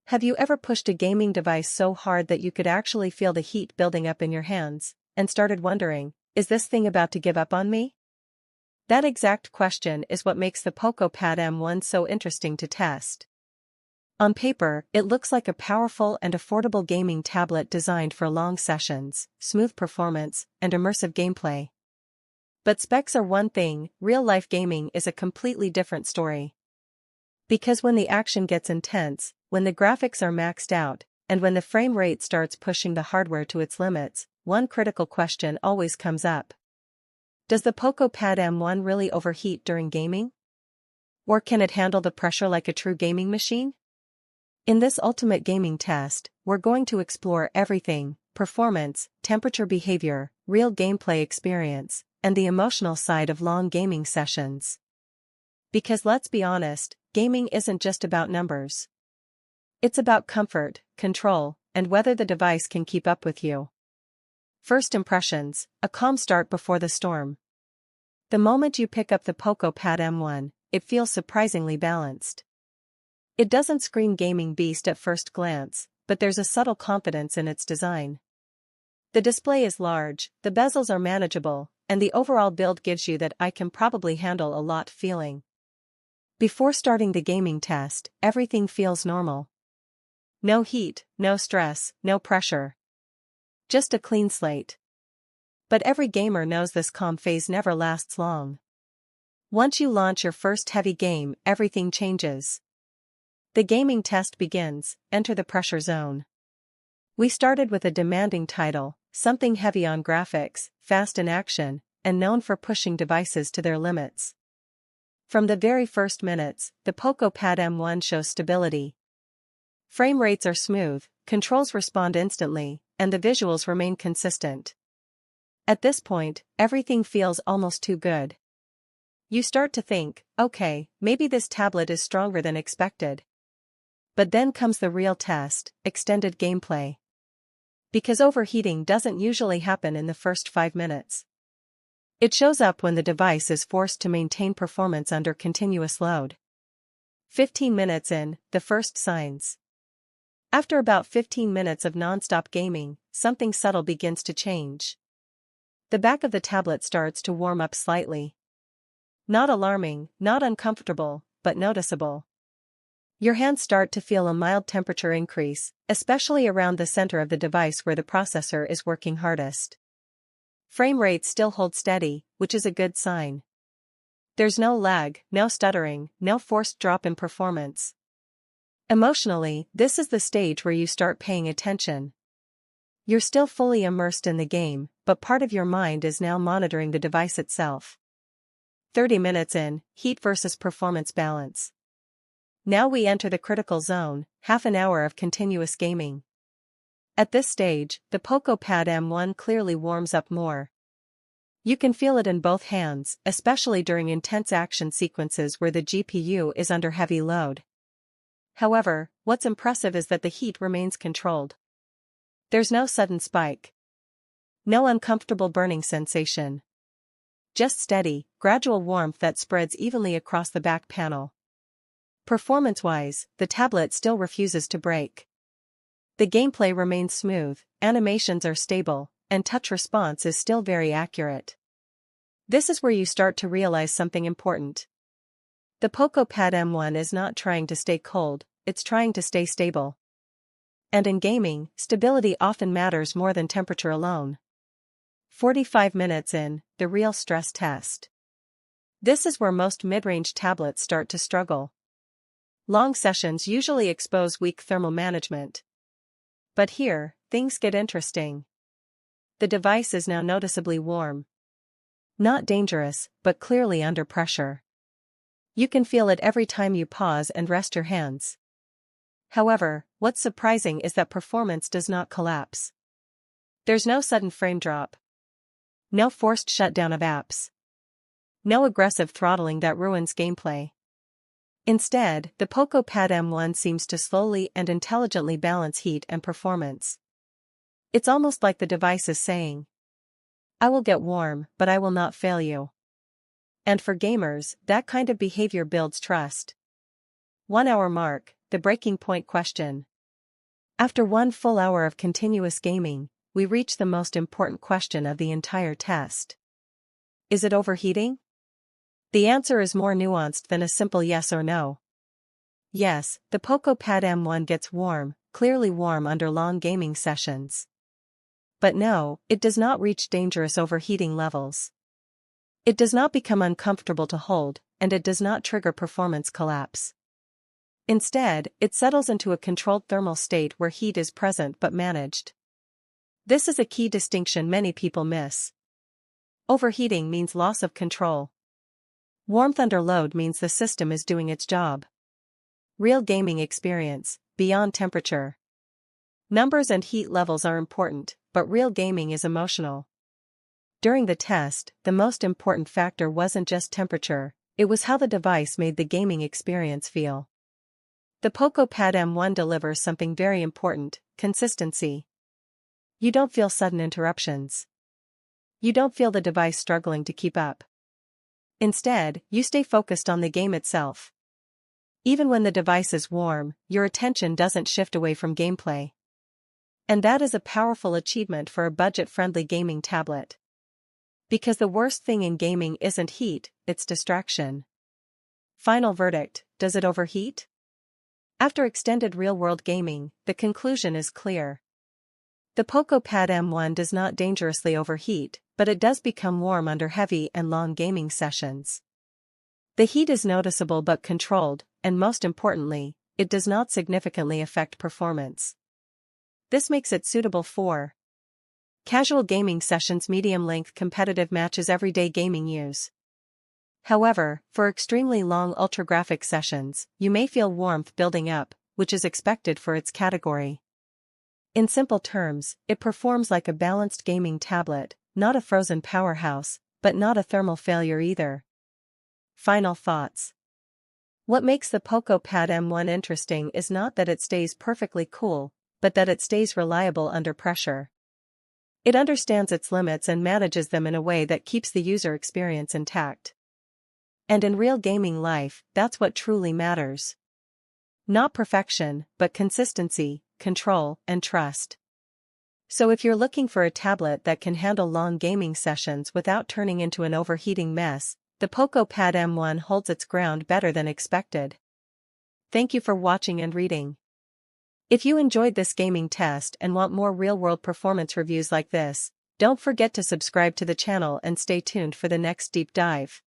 Have you ever pushed a gaming device so hard that you could actually feel the heat building up in your hands, and started wondering, is this thing about to give up on me? That exact question is what makes the POCO Pad M1 so interesting to test. On paper, it looks like a powerful and affordable gaming tablet designed for long sessions, smooth performance, and immersive gameplay. But specs are one thing, real-life gaming is a completely different story. Because when the action gets intense, when the graphics are maxed out, and when the frame rate starts pushing the hardware to its limits, one critical question always comes up. Does the POCO Pad M1 really overheat during gaming? Or can it handle the pressure like a true gaming machine? In this ultimate gaming test, we're going to explore everything: performance, temperature behavior, real gameplay experience, and the emotional side of long gaming sessions. Because let's be honest, gaming isn't just about numbers. It's about comfort, control, and whether the device can keep up with you. First impressions: a calm start before the storm. The moment you pick up the POCO Pad M1, it feels surprisingly balanced. It doesn't scream gaming beast at first glance, but there's a subtle confidence in its design. The display is large, the bezels are manageable, and the overall build gives you that "I can probably handle a lot" feeling. Before starting the gaming test, everything feels normal. No heat, no stress, no pressure. Just a clean slate. But every gamer knows this calm phase never lasts long. Once you launch your first heavy game, everything changes. The gaming test begins. Enter the pressure zone. We started with a demanding title, something heavy on graphics, fast in action, and known for pushing devices to their limits. From the very first minutes, the POCO Pad M1 shows stability. Frame rates are smooth, controls respond instantly, and the visuals remain consistent. At this point, everything feels almost too good. You start to think, okay, maybe this tablet is stronger than expected. But then comes the real test: extended gameplay. Because overheating doesn't usually happen in the first 5 minutes. It shows up when the device is forced to maintain performance under continuous load. 15 minutes in, the first signs. After about 15 minutes of non-stop gaming, something subtle begins to change. The back of the tablet starts to warm up slightly. Not alarming, not uncomfortable, but noticeable. Your hands start to feel a mild temperature increase, especially around the center of the device where the processor is working hardest. Frame rates still hold steady, which is a good sign. There's no lag, no stuttering, no forced drop in performance. Emotionally, this is the stage where you start paying attention. You're still fully immersed in the game, but part of your mind is now monitoring the device itself. 30 minutes in, heat versus performance balance. Now we enter the critical zone, half an hour of continuous gaming. At this stage, the POCO Pad M1 clearly warms up more. You can feel it in both hands, especially during intense action sequences where the GPU is under heavy load. However, what's impressive is that the heat remains controlled. There's no sudden spike. No uncomfortable burning sensation. Just steady, gradual warmth that spreads evenly across the back panel. Performance-wise, the tablet still refuses to break. The gameplay remains smooth, animations are stable, and touch response is still very accurate. This is where you start to realize something important. The POCO Pad M1 is not trying to stay cold, it's trying to stay stable. And in gaming, stability often matters more than temperature alone. 45 minutes in, the real stress test. This is where most mid-range tablets start to struggle. Long sessions usually expose weak thermal management. But here, things get interesting. The device is now noticeably warm. Not dangerous, but clearly under pressure. You can feel it every time you pause and rest your hands. However, what's surprising is that performance does not collapse. There's no sudden frame drop. No forced shutdown of apps. No aggressive throttling that ruins gameplay. Instead, the POCO Pad M1 seems to slowly and intelligently balance heat and performance. It's almost like the device is saying, "I will get warm, but I will not fail you." And for gamers, that kind of behavior builds trust. 1 hour mark, the breaking point question. After 1 full hour of continuous gaming, we reach the most important question of the entire test. Is it overheating? The answer is more nuanced than a simple yes or no. Yes, the POCO Pad M1 gets warm, clearly warm under long gaming sessions. But no, it does not reach dangerous overheating levels. It does not become uncomfortable to hold, and it does not trigger performance collapse. Instead, it settles into a controlled thermal state where heat is present but managed. This is a key distinction many people miss. Overheating means loss of control. Warmth under load means the system is doing its job. Real gaming experience, beyond temperature. Numbers and heat levels are important, but real gaming is emotional. During the test, the most important factor wasn't just temperature, it was how the device made the gaming experience feel. The POCO Pad M1 delivers something very important: consistency. You don't feel sudden interruptions. You don't feel the device struggling to keep up. Instead, you stay focused on the game itself. Even when the device is warm, your attention doesn't shift away from gameplay. And that is a powerful achievement for a budget-friendly gaming tablet. Because the worst thing in gaming isn't heat, it's distraction. Final verdict: does it overheat? After extended real-world gaming, the conclusion is clear. The POCO Pad M1 does not dangerously overheat, but it does become warm under heavy and long gaming sessions. The heat is noticeable but controlled, and most importantly, it does not significantly affect performance. This makes it suitable for casual gaming sessions, medium-length competitive matches, everyday gaming use. However, for extremely long ultra-graphic sessions, you may feel warmth building up, which is expected for its category. In simple terms, it performs like a balanced gaming tablet, not a frozen powerhouse, but not a thermal failure either. Final thoughts. What makes the POCO Pad M1 interesting is not that it stays perfectly cool, but that it stays reliable under pressure. It understands its limits and manages them in a way that keeps the user experience intact. And in real gaming life, that's what truly matters. Not perfection, but consistency, control, and trust. So if you're looking for a tablet that can handle long gaming sessions without turning into an overheating mess, the POCO Pad M1 holds its ground better than expected. Thank you for watching and reading. If you enjoyed this gaming test and want more real-world performance reviews like this, don't forget to subscribe to the channel and stay tuned for the next deep dive.